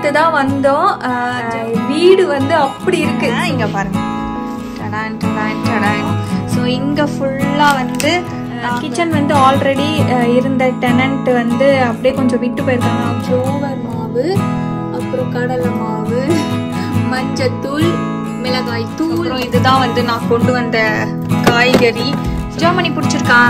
நேத்து தான் வந்தோம். வீடு வந்து அப்படி இருக்கு, இங்க பாருங்க. ஸோ இங்க ஃபுல்லா வந்து கிச்சன் வந்து ஆல்ரெடி இருந்த டெனன்ட் வந்து அப்படியே கொஞ்சம் விட்டு போயிருக்காங்க. ஜோவர் மாவு, அப்புறம் கடலை மாவு, மஞ்சத்தூள், மிளகாய் தூள், இதுதான் வந்து நான் கொண்டு வந்த காய்கறி. ஜெர்மனி பிடிச்சிருக்கா?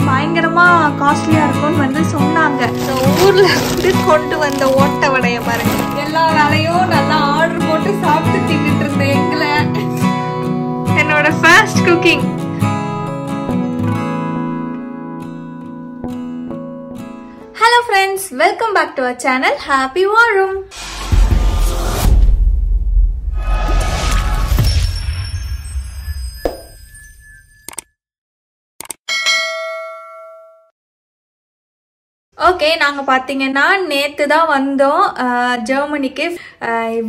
பயங்கரமா காஸ்ட்லியா இருக்கும்னு வந்து சொன்னாங்க. ஊர்ல வந்து கொண்டு வந்த ஓட்ட வடைய பாருங்க. எல்லா வேலையும் நல்லா ஆர்டர் போட்டு சாப்பிட்டு தின்னுட்டு இருந்தேன். எங்களை என்னோட first cooking. Hello friends, welcome back to our channel happy வாழும். ஓகே, நாங்கள் பார்த்தீங்கன்னா நேற்று தான் வந்தோம் ஜெர்மனிக்கு.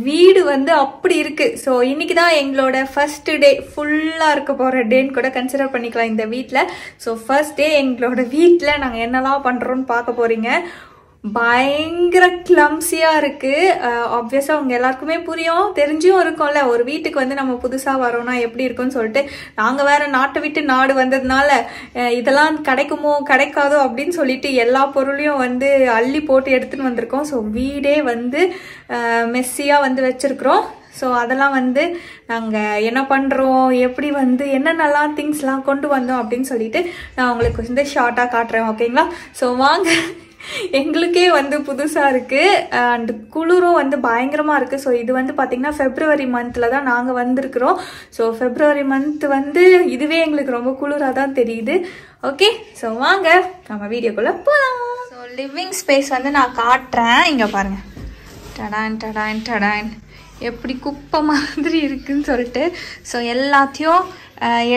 வீடு வந்து அப்படி இருக்கு. ஸோ இன்னைக்கு தான் எங்களோட ஃபர்ஸ்ட் டே, ஃபுல்லாக இருக்க போகிற டேன்னு கூட கன்சிடர் பண்ணிக்கலாம் இந்த வீட்டில். ஸோ ஃபர்ஸ்ட் டே எங்களோட வீட்டில் நாங்கள் என்னெல்லாம் பண்ணுறோன்னு பார்க்க போகிறீங்க. பயங்கர கிளம்ஸியாக இருக்குது. ஆப்வியஸாக அவங்க எல்லாருக்குமே புரியும், தெரிஞ்சும் இருக்கும்ல. ஒரு வீட்டுக்கு வந்து நம்ம புதுசாக வரோம்னா எப்படி இருக்குன்னு சொல்லிட்டு, நாங்கள் வேற நாட்டை விட்டு நாடு வந்ததுனால இதெல்லாம் கிடைக்குமோ கிடைக்காதோ அப்படின்னு சொல்லிட்டு எல்லா பொருளையும் வந்து அள்ளி போட்டு எடுத்துன்னு வந்திருக்கோம். ஸோ வீடே வந்து மெஸ்ஸியாக வந்து வச்சுருக்குறோம். ஸோ அதெல்லாம் வந்து நாங்கள் என்ன பண்ணுறோம், எப்படி வந்து என்னென்னலாம் திங்ஸ்லாம் கொண்டு வந்தோம் அப்படின்னு சொல்லிட்டு நான் உங்களுக்கு வந்து ஷார்ட்டாக காட்டுறேன். ஓகேங்களா? ஸோ வாங்க. எங்களுக்கே வந்து புதுசாக இருக்குது அண்ட் குளிரும் வந்து பயங்கரமாக இருக்குது. ஸோ இது வந்து பார்த்திங்கன்னா ஃபெப்ரவரி மந்தில் தான் நாங்கள் வந்திருக்கிறோம். ஸோ ஃபெப்ரவரி மந்த் வந்து இதுவே எங்களுக்கு ரொம்ப குளிராக தான் தெரியுது. ஓகே, ஸோ வாங்க நம்ம வீடியோக்குள்ளே போகலாம். ஸோ லிவிங் ஸ்பேஸ் வந்து நான் காட்டுறேன். இங்கே பாருங்கள், டடான் டடான் டடான் எப்படி குப்பை மாதிரி இருக்குன்னு சொல்லிட்டு. ஸோ எல்லாத்தையும்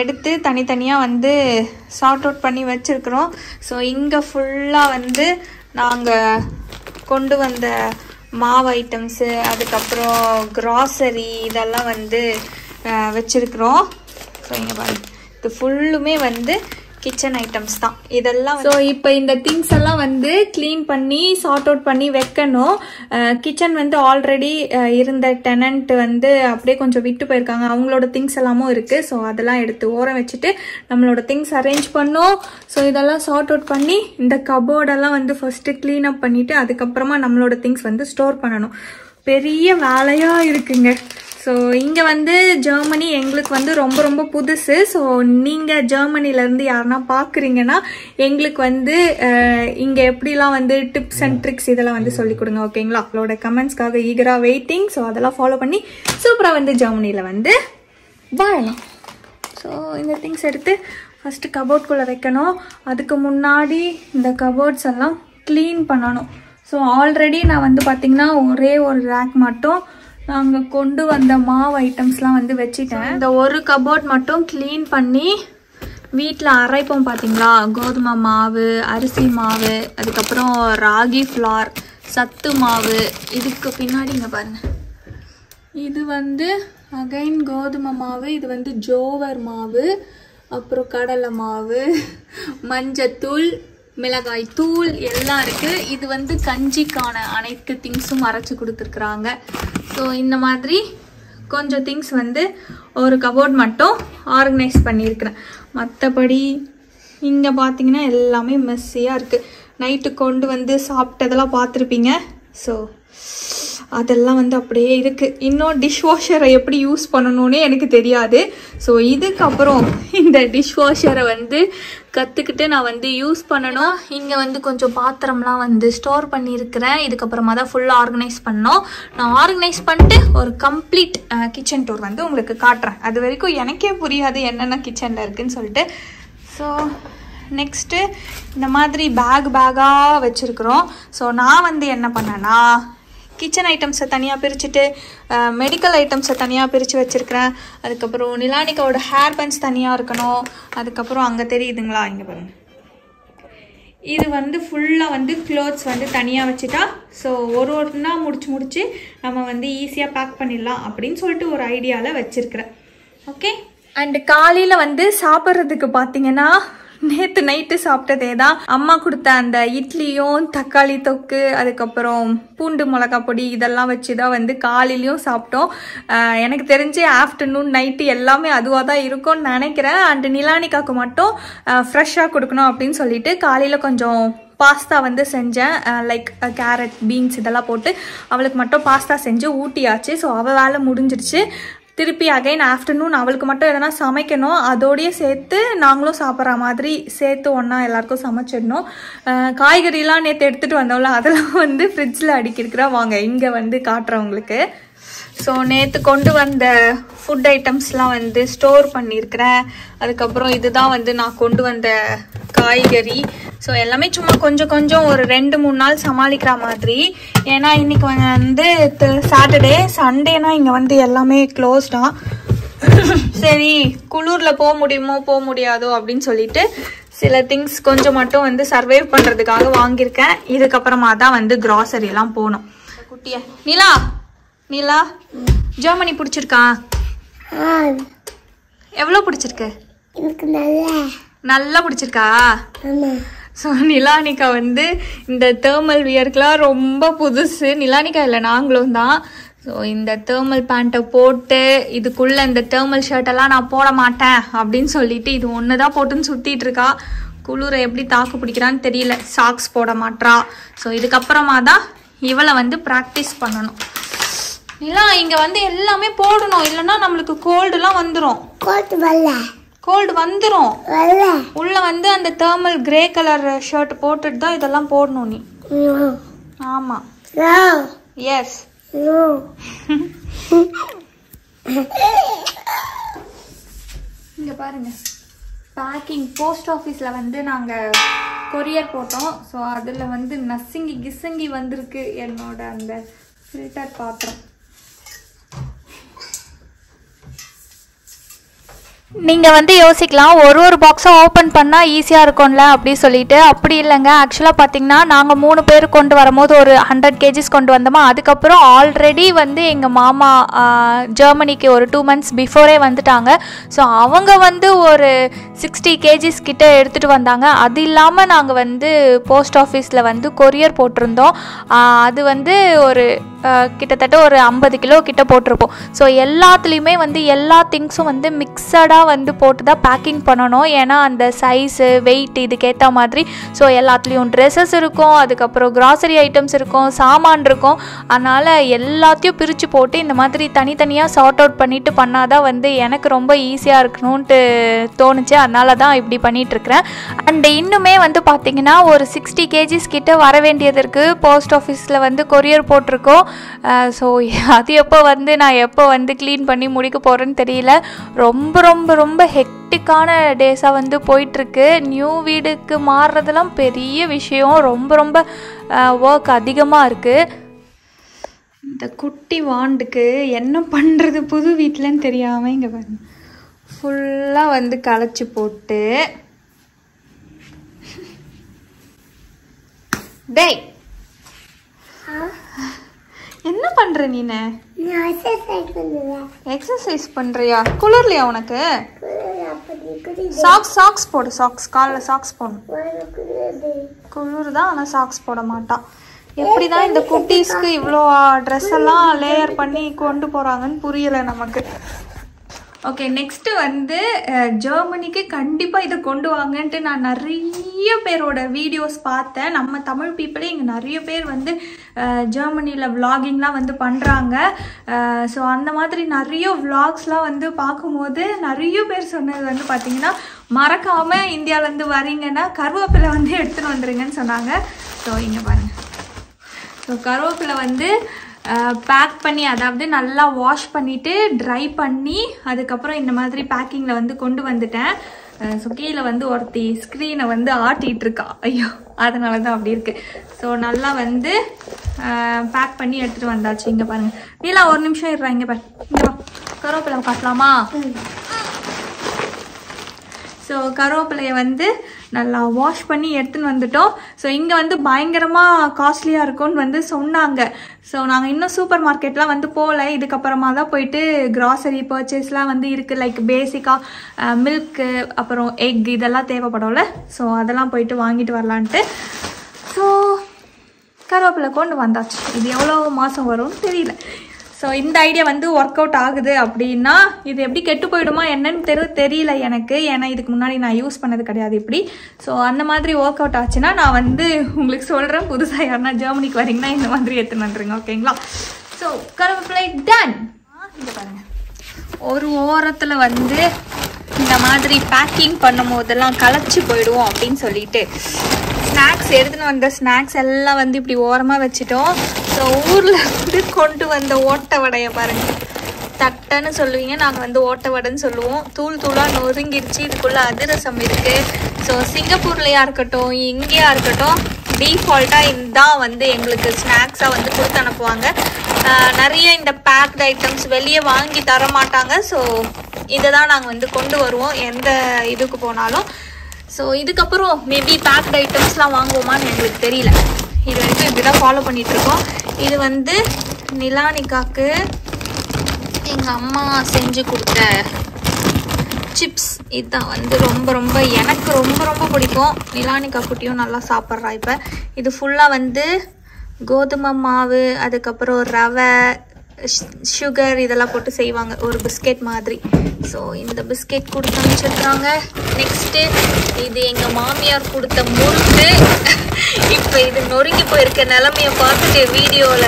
எடுத்து தனித்தனியாக வந்து சார்ட் அவுட் பண்ணி வச்சுருக்குறோம். ஸோ இங்கே ஃபுல்லாக வந்து நாங்கள் கொண்டு வந்த மாவு ஐட்டம்ஸு, அதுக்கப்புறம் கிராசரி இதெல்லாம் வந்து வச்சுருக்குறோம். ஸோ இங்கே பாருங்க, இது ஃபுல்லுமே வந்து கிச்சன் ஐட்டம்ஸ் தான் இதெல்லாம். ஸோ இப்போ இந்த திங்ஸ் எல்லாம் வந்து கிளீன் பண்ணி சார்ட் அவுட் பண்ணி வைக்கணும். கிச்சன் வந்து ஆல்ரெடி இருந்த டெனன்ட் வந்து அப்படியே கொஞ்சம் விட்டு போயிருக்காங்க. அவங்களோட திங்ஸ் எல்லாமும் இருக்குது. ஸோ அதெல்லாம் எடுத்து ஓரம் வச்சுட்டு நம்மளோட திங்ஸ் அரேஞ்ச் பண்ணோம். ஸோ இதெல்லாம் சார்ட் அவுட் பண்ணி இந்த கபோர்டெல்லாம் வந்து ஃபர்ஸ்ட்டு க்ளீன் அப் பண்ணிவிட்டு அதுக்கப்புறமா நம்மளோட திங்ஸ் வந்து ஸ்டோர் பண்ணணும். பெரிய வேலையாக இருக்குங்க. ஸோ இங்கே வந்து ஜெர்மனி எங்களுக்கு வந்து ரொம்ப ரொம்ப புதுசு. ஸோ நீங்கள் ஜெர்மனிலேருந்து யாருன்னா பார்க்குறீங்கன்னா எங்களுக்கு வந்து இங்கே எப்படிலாம் வந்து டிப்ஸ் அண்ட் ட்ரிக்ஸ் இதெல்லாம் வந்து சொல்லிக் கொடுங்க. ஓகேங்களா? அவங்களோட கமெண்ட்ஸ்க்காக ஈகராக வெயிட்டிங். ஸோ அதெல்லாம் ஃபாலோ பண்ணி சூப்பராக வந்து ஜெர்மனியில் வந்து வாழலாம். ஸோ இந்த திங்ஸ் எடுத்து ஃபஸ்ட்டு கபோர்ட்குள்ளே வைக்கணும். அதுக்கு முன்னாடி இந்த கபோர்ட்ஸ் எல்லாம் க்ளீன் பண்ணணும். ஸோ ஆல்ரெடி நான் வந்து பார்த்திங்கன்னா ஒரே ஒரு ரேக் மட்டும் நாங்கள் கொண்டு வந்த மாவு ஐட்டம்ஸ்லாம் வந்து வச்சுட்டேன். இந்த ஒரு கபோர்ட் மட்டும் க்ளீன் பண்ணி வீட்டில் அரைப்போம் பார்த்தீங்களா, கோதுமை மாவு, அரிசி மாவு, அதுக்கப்புறம் ராகி ஃப்ளார், சத்து மாவு. இதுக்கு பின்னாடி இங்கே பாருங்கள், இது வந்து அகைன் கோதுமை மாவு, இது வந்து ஜோவர் மாவு, அப்புறம் கடலை மாவு, மஞ்சத்தூள், மிளகாய் தூள் எல்லாம் இருக்குது. இது வந்து கஞ்சிக்கான அனைத்து திங்ஸும் அரைச்சி கொடுத்துருக்குறாங்க. ஸோ இந்த மாதிரி கொஞ்சம் திங்ஸ் வந்து ஒரு கபோர்ட் மட்டும் ஆர்கனைஸ் பண்ணியிருக்கிறேன். மற்றபடி இங்கே பார்த்தீங்கன்னா எல்லாமே மெஸ்ஸியாக இருக்குது. நைட்டு கொண்டு வந்து சாப்பிட்டதெல்லாம் பார்த்துருப்பீங்க. ஸோ அதெல்லாம் வந்து அப்படியே இருக்குது. இன்னும் டிஷ்வாஷரை எப்படி யூஸ் பண்ணணும்னே எனக்கு தெரியாது. ஸோ இதுக்கப்புறம் இந்த டிஷ்வாஷரை வந்து கற்றுக்கிட்டு நான் வந்து யூஸ் பண்ணணும். இங்கே வந்து கொஞ்சம் பாத்திரம்லாம் வந்து ஸ்டோர் பண்ணியிருக்கிறேன். இதுக்கப்புறமா தான் ஃபுல்லாக ஆர்கனைஸ் பண்ணோம். நான் ஆர்கனைஸ் பண்ணிட்டு ஒரு கம்ப்ளீட் கிச்சன் டூர் வந்து உங்களுக்கு காட்டுறேன். அது வரைக்கும் எனக்கே புரியாது என்னென்ன கிச்சனில் இருக்குதுன்னு சொல்லிட்டு. ஸோ நெக்ஸ்ட்டு இந்த மாதிரி பேக்காக வச்சுருக்குறோம். ஸோ நான் வந்து என்ன பண்ணேன்னா, கிச்சன் ஐட்டம்ஸை தனியாக பிரிச்சுட்டு மெடிக்கல் ஐட்டம்ஸை தனியாக பிரித்து வச்சுருக்கிறேன். அதுக்கப்புறம் நிலானிக்காவோட ஹேர் பன்ஸ் தனியாக இருக்கணும். அதுக்கப்புறம் அங்கே தெரியுதுங்களா, இங்கே பாருங்கள், இது வந்து ஃபுல்லாக வந்து க்ளோத்ஸ் வந்து தனியாக வச்சுட்டா ஸோ ஒன்றா முடிச்சு நம்ம வந்து ஈஸியாக பேக் பண்ணிடலாம் அப்படின்னு சொல்லிட்டு ஒரு ஐடியாவில் வச்சுருக்கிறேன். ஓகே. அண்டு காலையில் வந்து சாப்பிட்றதுக்கு பார்த்தீங்கன்னா நேற்று நைட்டு சாப்பிட்டதே தான். அம்மா கொடுத்த அந்த இட்லியும் தக்காளி தொக்கு அதுக்கப்புறம் பூண்டு மிளகா பொடி இதெல்லாம் வச்சு தான் வந்து காலையிலையும் சாப்பிட்டோம். எனக்கு தெரிஞ்சு ஆஃப்டர்நூன் நைட்டு எல்லாமே அதுவாக தான் இருக்கும்னு நினைக்கிறேன். அண்டு நிலானிகாவுக்கு மட்டும் ஃப்ரெஷ்ஷாக கொடுக்கணும் அப்படின்னு சொல்லிட்டு காலையில் கொஞ்சம் பாஸ்தா வந்து செஞ்சேன். லைக் கேரட் பீன்ஸ் இதெல்லாம் போட்டு அவளுக்கு மட்டும் பாஸ்தா செஞ்சு ஊட்டியாச்சு. ஸோ அவள் வேலை முடிஞ்சிடுச்சு. திருப்பி அகைன் ஆஃப்டர்நூன் அவளுக்கு மட்டும் எதனா சமைக்கணும். அதோடையே சேர்த்து நாங்களும் சாப்பிட்ற மாதிரி சேர்த்து ஒன்றா எல்லாருக்கும் சமைச்சிடணும். காய்கறிலாம் நேற்று எடுத்துகிட்டு வந்தோம்ல அதெல்லாம் வந்து ஃப்ரிட்ஜில் அடுக்கியிருக்கிறா. வாங்க இங்கே வந்து காட்டுறவங்களுக்கு. ஸோ நேற்று கொண்டு வந்த ஃபுட் ஐட்டம்ஸ்லாம் வந்து ஸ்டோர் பண்ணியிருக்கிறேன். அதுக்கப்புறம் இதுதான் வந்து நான் கொண்டு வந்த காய்கறி. ஸோ எல்லாமே சும்மா கொஞ்சம் ஒரு 2-3 நாள் சமாளிக்கிற மாதிரி. ஏன்னா இன்னைக்கு வந்து சாட்டர்டே சண்டேனா இங்கே வந்து எல்லாமே க்ளோஸ்டா. சரி குளூரில் போக முடியாதோ அப்படின்னு சொல்லிட்டு சில திங்ஸ் கொஞ்சம் மட்டும் வந்து சர்வைவ் பண்ணுறதுக்காக வாங்கியிருக்கேன். இதுக்கப்புறமா தான் வந்து கிராசரிலாம் போகணும். குட்டியா நீலா ஜெர்மனி பிடிச்சிருக்கா? எவ்வளோ பிடிச்சிருக்கு? நல்லா பிடிச்சிருக்கா? ஸோ நிலானிகா வந்து இந்த தேர்மல் வியர்க்கெலாம் ரொம்ப புதுசு. நிலானிகா இல்லை நாங்களும் தான். ஸோ இந்த தேர்மல் பேண்ட்டை போட்டு இதுக்குள்ளே இந்த தேர்மல் ஷர்ட்டெல்லாம் நான் போட மாட்டேன் அப்படின்னு சொல்லிட்டு இது ஒன்று தான் போட்டுன்னு சுற்றிட்டு இருக்கா. குளிரை எப்படி தாக்கு பிடிக்கிறான்னு தெரியல. சாக்ஸ் போட மாட்டா. ஸோ இதுக்கப்புறமா தான் இவளை வந்து ப்ராக்டிஸ் பண்ணணும். நிலா இங்கே வந்து எல்லாமே போடணும், இல்லைன்னா நம்மளுக்கு கோல்டுலாம் வந்துடும். கோல்டு வந்துடும். உள்ள வந்து அந்த தேர்மல் கிரே கலர் ஷர்ட் போட்டுட்டு தான் இதெல்லாம் போடணும் நீ. ஆமா. எஸ். இங்க பாருங்க பேக்கிங். போஸ்ட் ஆஃபீஸில் வந்து நாங்கள் கொரியர் போட்டோம். ஸோ அதில் வந்து நசுங்கி கிசங்கி வந்திருக்கு என்னோட அந்த ஃபில்டர் பாத்திரம். நீங்கள் வந்து யோசிக்கலாம் ஒரு பாக்ஸை ஓப்பன் பண்ணால் ஈஸியாக இருக்கும்ல அப்படி சொல்லிட்டு. அப்படி இல்லைங்க. ஆக்சுவலாக பார்த்தீங்கன்னா நாங்கள் 3 பேர் கொண்டு வரும்போது ஒரு 100 kgs கொண்டு வந்தோமா. அதுக்கப்புறம் ஆல்ரெடி வந்து எங்கள் மாமா ஜெர்மனிக்கு ஒரு 2 months பிஃபோரே வந்துட்டாங்க. ஸோ அவங்க வந்து ஒரு 60 kgs கிட்ட எடுத்துகிட்டு வந்தாங்க. அது இல்லாமல் நாங்கள் வந்து போஸ்ட் ஆஃபீஸில் வந்து கொரியர் போட்டிருந்தோம். அது வந்து ஒரு கிட்டத்தட்ட ஒரு 50 கிலோ கிட்ட போட்டிருப்போம். ஸோ எல்லாத்துலேயுமே வந்து எல்லா திங்ஸும் வந்து மிக்சடாக வந்து போட்டு தான் பேக்கிங் பண்ணணும். ஏன்னா அந்த சைஸு வெயிட் இதுக்கேற்ற மாதிரி. ஸோ எல்லாத்துலேயும் ட்ரெஸ்ஸஸ் இருக்கும், அதுக்கப்புறம் கிராசரி ஐட்டம்ஸ் இருக்கும், சாமான் இருக்கும். அதனால் எல்லாத்தையும் பிரித்து போட்டு இந்த மாதிரி தனித்தனியாக சார்ட் அவுட் பண்ணிவிட்டு பண்ணால் தான் வந்து எனக்கு ரொம்ப ஈஸியாக இருக்கணும்ன்ட்டு தோணுச்சு. அதனால தான் இப்படி பண்ணிகிட்ருக்கிறேன். அண்ட் இன்னுமே வந்து பார்த்திங்கன்னா ஒரு 60 kgs கிட்ட வர வேண்டியது இருக்குது. போஸ்ட் ஆஃபீஸில் வந்து கொரியர் போட்டிருக்கோம். ஸோ அது நான் எப்போ வந்து க்ளீன் பண்ணி முடிக்க போகிறேன்னு தெரியல. ரொம்ப ஹெக்டிக்கான டேஸாக வந்து போயிட்டுருக்கு. நியூ வீடுக்கு மாறுறதெல்லாம் பெரிய விஷயம். ரொம்ப ஒர்க் அதிகமாக இருக்குது. இந்த குட்டி வாண்டுக்கு என்ன பண்ணுறது புது வீட்டிலன்னு தெரியாமல் இங்கே பாருங்க ஃபுல்லாக வந்து களைச்சி போட்டு டேய் என்ன பண்ற நீனு? எக்ஸசைஸ் பண்றியா? குளிர்லையா உனக்கு? சாக்ஸ் போடு. காலில் சாக்ஸ் போடணும். குளிர் தான், ஆனால் சாக்ஸ் போட மாட்டான். எப்படிதான் இந்த குட்டீஸ்க்கு இவ்வளோ ட்ரெஸ் எல்லாம் லேயர் பண்ணி கொண்டு போறாங்கன்னு புரியல நமக்கு. ஓகே, நெக்ஸ்ட்டு வந்து ஜெர்மனிக்கு கண்டிப்பாக இதை கொண்டு வாங்கன்ட்டு நான் நிறைய பேரோட வீடியோஸ் பார்த்தேன். நம்ம தமிழ் பீப்புளே இங்கே நிறைய பேர் வந்து ஜெர்மனியில் விளாகிங்லாம் வந்து பண்ணுறாங்க. ஸோ அந்த மாதிரி நிறைய விளாக்ஸ்லாம் வந்து பார்க்கும்போது நிறைய பேர் சொன்னது வந்து பார்த்திங்கன்னா மறக்காமல் இந்தியாவிலேருந்து வரீங்கன்னா கருவேப்பிலை வந்து எடுத்துகிட்டு வந்துடுங்கன்னு சொன்னாங்க. ஸோ இங்கே பாருங்கள். ஸோ கருவேப்பிலை வந்து பேக் பண்ணி, அதாவது நல்லா வாஷ் பண்ணிவிட்டு ட்ரை பண்ணி அதுக்கப்புறம் இந்த மாதிரி பேக்கிங்கில் வந்து கொண்டு வந்துட்டேன். ஸோ கீழே வந்து ஒருத்தி ஸ்க்ரீனை வந்து ஆட்டிகிட்ருக்கா. ஐயோ, அதனால தான் அப்படி இருக்குது. ஸோ நல்லா வந்து பேக் பண்ணி எடுத்துகிட்டு வந்தாச்சு. இங்கே பாருங்கள். நீலா ஒரு நிமிஷம் இருறா. இங்கே பாரு, இங்கே வா, கருவேப்பிலை காட்டலாமா? ஸோ கருவேப்பிலையை வந்து நல்லா வாஷ் பண்ணி எடுத்துன்னு வந்துட்டோம். ஸோ இங்கே வந்து பயங்கரமாக காஸ்ட்லியாக இருக்கும்னு வந்து சொன்னாங்க. ஸோ நாங்கள் இன்னும் சூப்பர் மார்க்கெட்லாம் வந்து போகல. இதுக்கப்புறமா தான் போயிட்டு கிராசரி பர்ச்சேஸ்லாம் வந்து இருக்குது. லைக் பேசிக்காக மில்க்கு அப்புறம் எக் இதெல்லாம் தேவைப்படும்ல. ஸோ அதெல்லாம் போயிட்டு வாங்கிட்டு வரலான்ட்டு. ஸோ கருவேப்பிலை கொண்டு வந்தாச்சு. இது எவ்வளோ மாதம் வரும்னு தெரியல. ஸோ இந்த ஐடியா வந்து ஒர்க் அவுட் ஆகுது அப்படின்னா இது எப்படி கெட்டு போயிடுமா என்னன்னு தெரியல எனக்கு. ஏன்னா இதுக்கு முன்னாடி நான் யூஸ் பண்ணது கிடையாது இப்படி. ஸோ அந்த மாதிரி ஒர்க் அவுட் ஆச்சுன்னா நான் வந்து உங்களுக்கு சொல்கிறேன். புதுசாக யாருன்னா ஜெர்மனிக்கு வரீங்கன்னா இந்த மாதிரி எடுத்துன்னு வந்துருங்க, ஓகேங்களா? ஸோ கருவேப்பிலை டன். இங்கே பாருங்கள், ஒரு ஓரத்தில் வந்து இந்த மாதிரி பேக்கிங் பண்ணும் போதெல்லாம் களைச்சி போயிடுவோம் அப்படின்னு சொல்லிட்டு ஸ்நாக்ஸ் எடுத்துன்னு வந்த ஸ்நாக்ஸ் எல்லாம் வந்து இப்படி ஓரமாக வச்சுட்டோம். ஸோ ஊரில் வந்து கொண்டு வந்த ஓட்டை வடையை பாருங்கள், தட்டைன்னு சொல்லுவீங்க, நாங்கள் வந்து ஓட்டை வடைன்னு சொல்லுவோம். தூள் தூளாக நொறுங்கிடுச்சு. இதுக்குள்ளே அதிரசம் இருக்குது. ஸோ சிங்கப்பூர்லையா இருக்கட்டும் இங்கேயா இருக்கட்டும் டீஃபால்ட்டாக இதுதான் வந்து எங்களுக்கு ஸ்நாக்ஸாக வந்து கொடுத்து அனுப்புவாங்க. நிறைய இந்த பேக்டு ஐட்டம்ஸ் வெளியே வாங்கி தர மாட்டாங்க. ஸோ இதை தான் நாங்கள் வந்து கொண்டு வருவோம் எந்த இதுக்கு போனாலும். ஸோ இதுக்கப்புறம் மேபி பேக்டு ஐட்டம்ஸ்லாம் வாங்குவோமான்னு எங்களுக்கு தெரியல. இது வரைக்கும் இப்படி தான் ஃபாலோ பண்ணிகிட்ருக்கோம். இது வந்து நிலானிகாக்கு எங்கள் அம்மா செஞ்சு கொடுத்த சிப்ஸ். இதுதான் வந்து ரொம்ப எனக்கு ரொம்ப பிடிக்கும். நிலானிகா குட்டியும் நல்லா சாப்பிட்றா. இப்போ இது ஃபுல்லாக வந்து கோதுமை மாவு, அதுக்கப்புறம் ரவை, சுகர் இதெல்லாம் போட்டு செய்வாங்க ஒரு பிஸ்கெட் மாதிரி. ஸோ இந்த பிஸ்கெட் கொடுத்து அனுப்பிச்சிருக்காங்க. நெக்ஸ்ட்டு இது எங்கள் மாமியார் கொடுத்த முறுக்கு. இப்போ இது நொறுங்கி போயிருக்க நிலமையை பார்த்துட்டு வீடியோவில்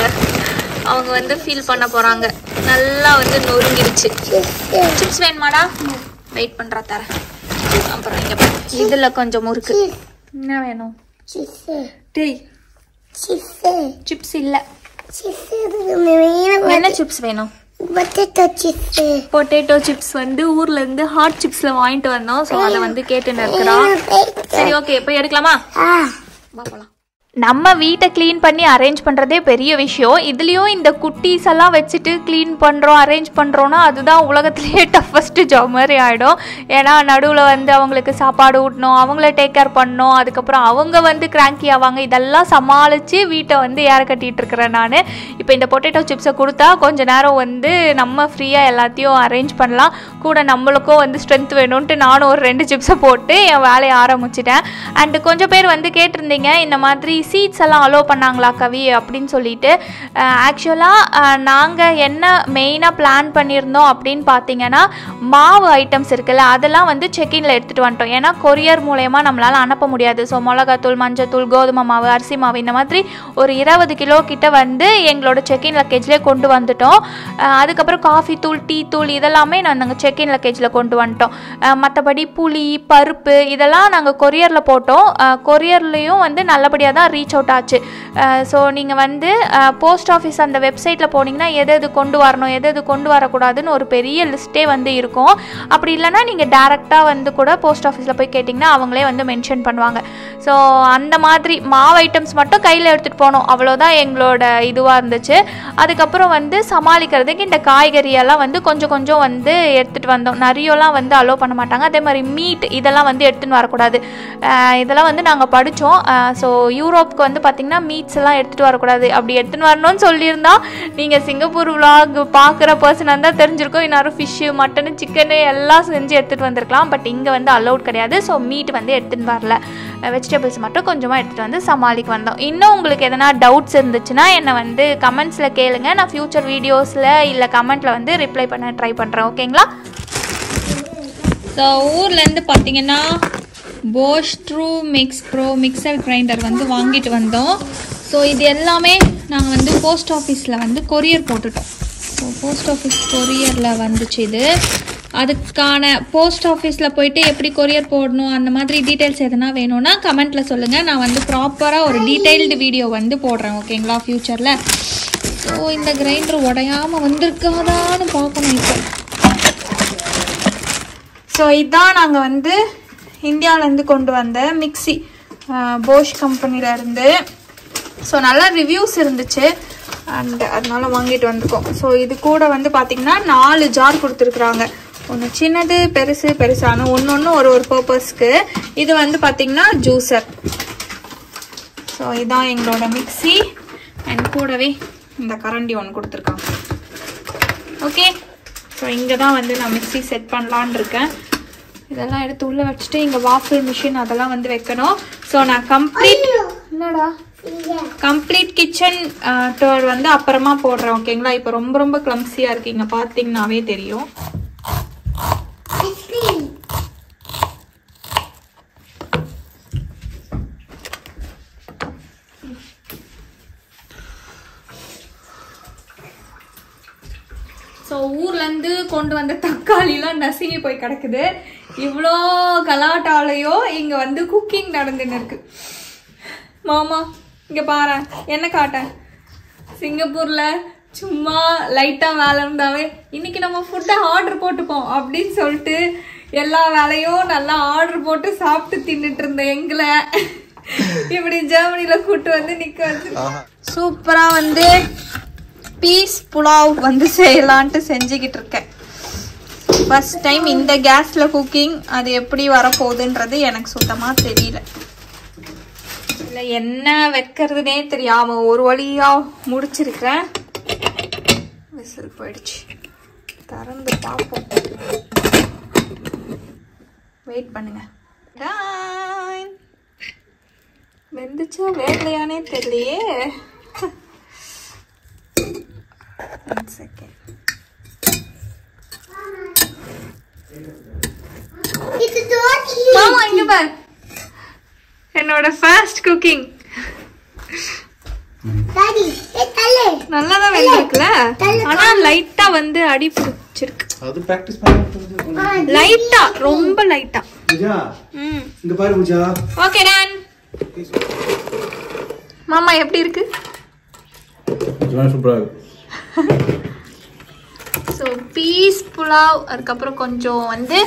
அவங்க வந்து ஃபீல் பண்ண போகிறாங்க. நல்லா வந்து நொறுங்கிடுச்சு. சிப்ஸ் வேணுமாடா? வெயிட் பண்ணுறா தரேன். அப்புறம் இங்கே இதில் கொஞ்சம் முறுக்கு. என்ன வேணும்? டேய் சிப்ஸ் இல்லை. என்ன சிப்ஸ் வேணும்? பொட்டேட்டோ சிப்ஸ் வந்து ஊர்ல இருந்து ஹாட் சிப்ஸ்ல வாங்கிட்டு வந்தோம். ஸோ அதை வந்து கேட்டுன்னு இருக்கிறோம். சரி ஓகே போய் எடுக்கலாமா? போகலாம். நம்ம வீட்டை க்ளீன் பண்ணி அரேஞ்ச் பண்ணுறதே பெரிய விஷயம். இதுலேயும் இந்த குட்டீஸ் எல்லாம் வச்சுட்டு க்ளீன் பண்ணுறோம் அரேஞ்ச் பண்ணுறோன்னா அதுதான் உலகத்துலேயே டஃபஸ்ட்டு ஜாப் மாதிரி ஆகிடும். ஏன்னா நடுவில் வந்து அவங்களுக்கு சாப்பாடு ஊட்டணும், அவங்கள டேக் கேர் பண்ணணும், அதுக்கப்புறம் அவங்க வந்து கிராங்கி ஆவாங்க. இதெல்லாம் சமாளித்து வீட்டை வந்து ஏற கட்டிகிட்டு இருக்கிறேன் நான். இப்போ இந்த பொட்டேட்டோ சிப்ஸை கொடுத்தா கொஞ்சம் நேரம் வந்து நம்ம ஃப்ரீயாக எல்லாத்தையும் அரேஞ்ச் பண்ணலாம். கூட நம்மளுக்கும் வந்து ஸ்ட்ரென்த் வேணும்ன்ட்டு நானும் ஒரு 2 சிப்ஸை போட்டு என் வேலையை ஆரம்பிச்சிட்டேன். அண்டு கொஞ்சம் பேர் வந்து கேட்டிருந்தீங்க இந்த மாதிரி சீட்ஸ் எல்லாம் அலோவ் பண்ணாங்களா கவி அப்படின்னு சொல்லிட்டு. ஆக்சுவலாக நாங்கள் என்ன மெயினாக பிளான் பண்ணியிருந்தோம் அப்படின்னு பார்த்தீங்கன்னா மாவு ஐட்டம்ஸ் இருக்குல்ல அதெல்லாம் வந்து செக்இனில் எடுத்துகிட்டு வந்துட்டோம். ஏன்னா கொரியர் மூலயமா நம்மளால் அனுப்ப முடியாது. ஸோ மிளகாத்தூள், மஞ்சத்தூள், கோதுமை மாவு, அரிசி மாவு இந்த மாதிரி ஒரு 20 கிலோ கிட்ட வந்து எங்களோட செக்இன் லக்கேஜ்லேயே கொண்டு வந்துட்டோம். அதுக்கப்புறம் காஃபி தூள், டீ தூள் இதெல்லாமே நாங்கள் செக்இன் லக்கேஜில் கொண்டு வந்துட்டோம். மற்றபடி புளி, பருப்பு இதெல்லாம் நாங்கள் கொரியரில் போட்டோம். கொரியர்லேயும் வந்து நல்லபடியாக தான் ரீச் அவுட் ஆச்சு. ஸோ நீங்கள் வந்து போஸ்ட் ஆஃபீஸ் அந்த வெப்சைட்டில் போனீங்கன்னா எது கொண்டு வரணும் எது கொண்டு வரக்கூடாதுன்னு ஒரு பெரிய லிஸ்ட்டே வந்து இருக்கும். அப்படி இல்லைனா நீங்கள் டேரெக்டாக வந்து கூட போஸ்ட் ஆஃபீஸில் போய் கேட்டிங்கன்னா அவங்களே வந்து மென்ஷன் பண்ணுவாங்க. ஸோ அந்த மாதிரி மாவு ஐட்டம்ஸ் மட்டும் கையில் எடுத்துகிட்டு போனோம். அவ்வளோதான் எங்களோட இதுவாக இருந்துச்சு. அதுக்கப்புறம் வந்து சமாளிக்கிறதுக்கு இந்த காய்கறியெல்லாம் வந்து கொஞ்சம் வந்து எடுத்துகிட்டு வந்தோம். நிறையலாம் வந்து அலோவ் பண்ண மாட்டாங்க. அதே மாதிரி மீட் இதெல்லாம் வந்து எடுத்துன்னு வரக்கூடாது. இதெல்லாம் வந்து நாங்கள் படித்தோம். ஸோ யூரோப்புக்கு வந்து பார்த்திங்கன்னா மீட்ஸ் எல்லாம் எடுத்துகிட்டு வரக்கூடாது. அப்படி எடுத்துன்னு வரணும்னு சொல்லியிருந்தா நீங்கள் சிங்கப்பூர் விலாக் பார்க்குற பர்சனாக இருந்தால் தெரிஞ்சிருக்கும். இன்னும் ஃபிஷ்ஷு, மட்டனு, சிக்கனு எல்லாம் செஞ்சு எடுத்துகிட்டு வந்திருக்கலாம். பட் இங்கே வந்து அலௌட் கிடையாது. ஸோ மீட் வந்து எடுத்துன்னு வரல. வெஜிடபிள்ஸ் மட்டும் கொஞ்சமாக எடுத்துகிட்டு வந்து சமாளிக்க வந்தோம். இன்னும் உங்களுக்கு எதனா டவுட்ஸ் இருந்துச்சுன்னா என்னை வந்து கமெண்ட்ஸில் கேளுங்க. நான் ஃப்யூச்சர் வீடியோஸில் இல்லை கமெண்ட்டில் வந்து ரிப்ளை பண்ண ட்ரை பண்ணுறேன். ஓகேங்களா? ஸோ ஊர்லேருந்து பார்த்தீங்கன்னா Bosch true mix pro mixer grinder வந்து வாங்கிட்டு வந்தோம். ஸோ இது எல்லாமே நாங்கள் வந்து போஸ்ட் ஆஃபீஸில் வந்து கொரியர் போட்டுட்டோம். ஸோ போஸ்ட் ஆஃபீஸ் கொரியரில் வந்துச்சு இது. அதுக்கான போஸ்ட் ஆஃபீஸில் போயிட்டு எப்படி கொரியர் போடணும் அந்த மாதிரி டீட்டெயில்ஸ் எதனா வேணும்னா கமெண்ட்டில் சொல்லுங்கள். நான் வந்து ப்ராப்பராக ஒரு டீட்டெயில்டு வீடியோ வந்து போடுறேன். ஓகேங்களா? ஃப்யூச்சரில். ஸோ இந்த கிரைண்டர் உடையாமல் வந்திருக்காதான்னு பார்க்கணும் இப்போ. ஸோ இதுதான் நாங்கள் வந்து இந்தியாவிலேருந்து கொண்டு வந்த மிக்சி போஷ் கம்பெனியிலேருந்து. ஸோ நல்லா ரிவ்யூஸ் இருந்துச்சு அண்ட் அதனால வாங்கிட்டு வந்திருக்கோம். ஸோ இது கூட வந்து பார்த்திங்கன்னா 4 ஜார் கொடுத்துருக்குறாங்க. ஒன்று சின்னது பெருசான ஒன்று ஒரு பர்பஸ்க்கு. இது வந்து பார்த்தீங்கன்னா ஜூஸர். ஸோ இதான் எங்களோட மிக்சி அண்ட் கூடவே இந்த கரண்டி ஒன்று கொடுத்துருக்காங்க. ஓகே, ஸோ இங்கே தான் வந்து நான் மிக்சி செட் பண்ணலான் இருக்கேன். இதெல்லாம் எடுத்து உள்ளே வச்சுட்டு இங்கே வாஃபிள் மிஷின் அதெல்லாம் வந்து வைக்கணும். ஸோ நான் கம்ப்ளீட் கிச்சன் டோர் வந்து அப்புறமா போடுறேன். ஓகேங்களா? இப்போ ரொம்ப கிளம்ஸியாக இருக்குது. இங்கே பார்த்தீங்கன்னாவே தெரியும். ஸோ ஊர்லேருந்து கொண்டு வந்த தக்காளிலாம் நசுங்கி போய் கிடக்குது. இவ்வளோ கலாட்டாலையோ இங்கே வந்து குக்கிங் நடந்துன்னு இருக்கு. மாமா இங்கே பாரு, என்ன காட்டேன், சிங்கப்பூரில் சும்மா லைட்டாக வேலை இருந்தாவே இன்னைக்கு நம்ம ஃபுட்டை ஆர்டர் போட்டுப்போம் அப்படின்னு சொல்லிட்டு எல்லா வேலையும் நல்லா ஆர்டர் போட்டு சாப்பிட்டு தின்னுட்டு இருந்தேன். எங்களை இப்படி ஜெர்மனியில் கூட்டு வந்து நிற்க வச்சு சூப்பராக வந்து பீஸ் புலாவ் வந்து செய்யலான்ட்டு செஞ்சுக்கிட்டு இருக்கேன். ஃபர்ஸ்ட் டைம் இந்த கேஸ்ல குக்கிங். அது எப்படி வரப்போகுதுன்றது எனக்கு சுத்தமாக தெரியல. இல்லை என்ன வைக்கிறதுனே தெரியாம ஒரு வழியா முடிச்சிருக்கிறேன். விசில் போயிடுச்சு. திறந்து பார்ப்போம். வெயிட் பண்ணுங்க. வெந்துச்சா வேலையானே தெரியலையே. One second. மாமா இங்க பாரு, என்னோட ஃபர்ஸ்ட் குக்கிங். நல்லாதான் வெந்திருக்குல, ஆனா லைட்டா வந்து அடி பிடிச்சிருக்கு. அது பிராக்டீஸ் பண்ணி லைட்டா, ரொம்ப லைட்டா. பூஜா இங்க பாரு பூஜா. Okay done. மாமா எப்படி இருக்கு? சூப்பரா இருக்கு. ஸோ பீஸ் புலாவ், அதுக்கப்புறம் கொஞ்சம் வந்து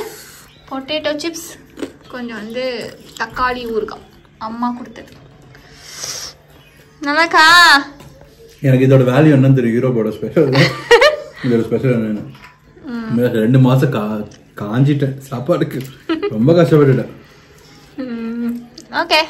பொட்டேட்டோ சிப்ஸ், கொஞ்சம் வந்து தக்காளி ஊறுகாய் அம்மா கொடுத்தது. நல்லாக்கா? எனக்கு இதோட வேல்யூ என்னன்னு தெரியும். யூரோப்போட ஸ்பெஷல் இதோட ஸ்பெஷல் என்னன்னு 2 மாசம் காஞ்சிட்டேன் சாப்பாடுக்கு. ரொம்ப கஷ்டப்பட்டுட்டேன். ஓகே,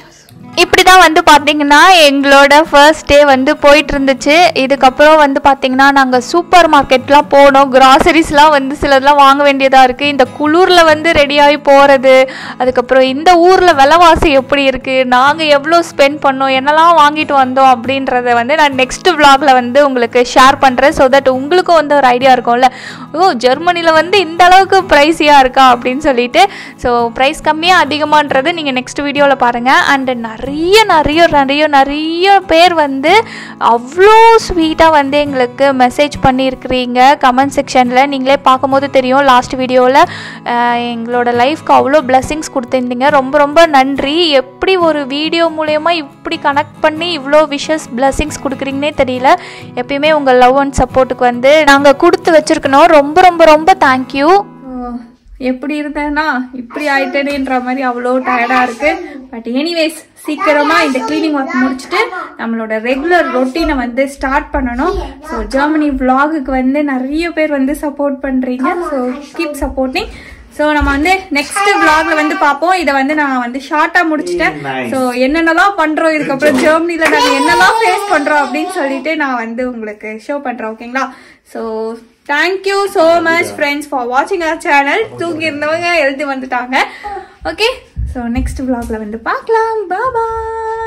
இப்படிதான் வந்து பார்த்தீங்கன்னா எங்களோட ஃபர்ஸ்ட் டே வந்து போயிட்டு இருந்துச்சு. இதுக்கப்புறம் வந்து பார்த்தீங்கன்னா நாங்கள் சூப்பர் மார்க்கெட்லாம் போனோம். கிராசரிஸ்லாம் வந்து சிலதெல்லாம் வாங்க வேண்டியதாக இருக்குது. இந்த குளூரில் வந்து ரெடியாகி போகிறது, அதுக்கப்புறம் இந்த ஊரில் விலைவாசி எப்படி இருக்குது, நாங்கள் எவ்வளோ ஸ்பெண்ட் பண்ணோம், என்னெல்லாம் வாங்கிட்டு வந்தோம் அப்படின்றத வந்து நான் நெக்ஸ்ட் விலாகில் வந்து உங்களுக்கு ஷேர் பண்ணுறேன். ஸோ தட் உங்களுக்கும் வந்து ஒரு ஐடியா இருக்கும்ல, ஓ ஜெர்மனியில் வந்து இந்த அளவுக்கு ப்ரைஸியாக இருக்கா அப்படின்னு சொல்லிட்டு. ஸோ ப்ரைஸ் கம்மியாக அதிகமான்றது நீங்கள் நெக்ஸ்ட் வீடியோவில் பாருங்கள். அண்ட் நிறைய பேர் வந்து அவ்வளோ ஸ்வீட்டாக வந்து எங்களுக்கு மெசேஜ் பண்ணியிருக்கிறீங்க கமெண்ட் செக்ஷனில். நீங்களே பார்க்கும்போது தெரியும், லாஸ்ட் வீடியோவில் எங்களோட லைஃப்க்கு அவ்வளோ பிளெஸிங்ஸ் கொடுத்துருந்தீங்க. ரொம்ப நன்றி. எப்படி ஒரு வீடியோ மூலயமா இப்படி கனெக்ட் பண்ணி இவ்வளோ விஷஸ் பிளெஸிங்ஸ் கொடுக்குறீங்கன்னே தெரியல. எப்பயுமே உங்கள் லவ் அண்ட் சப்போர்ட்டுக்கு வந்து நாங்கள் கொடுத்து வச்சுருக்கணும். ரொம்ப தேங்க்யூ. எப்படி இருந்தேன்னா இப்படி ஆயிட்டேன்ற மாதிரி அவ்வளோ டயர்டாக இருக்குது. பட் எனிவேஸ் சீக்கிரமாக இந்த கிளீனிங் ஒர்க் முடிச்சுட்டு நம்மளோட ரெகுலர் ரொட்டீனை வந்து ஸ்டார்ட் பண்ணணும். ஸோ ஜெர்மனி விலாகுக்கு வந்து நிறைய பேர் வந்து சப்போர்ட் பண்ணுறீங்க. So keep supporting. ஸோ நம்ம வந்து நெக்ஸ்ட் விலாக்ல வந்து பார்ப்போம். இதை வந்து நான் வந்து ஷார்ட்டாக முடிச்சுட்டேன். ஸோ என்னென்னலாம் பண்ணுறோம், இதுக்கப்புறம் ஜெர்மனியில் நாங்கள் என்னெல்லாம் ஃபேஸ் பண்ணுறோம் அப்படின்னு சொல்லிட்டு நான் வந்து உங்களுக்கு ஷோ பண்ணுறேன். ஓகேங்களா? So thank you so much friends for watching our channel. தூங்கி இருந்தவங்க எழுதி வந்துட்டாங்க. ஓகே, ஸோ நெக்ஸ்ட் vlogல வந்து பார்க்கலாம். bye bye.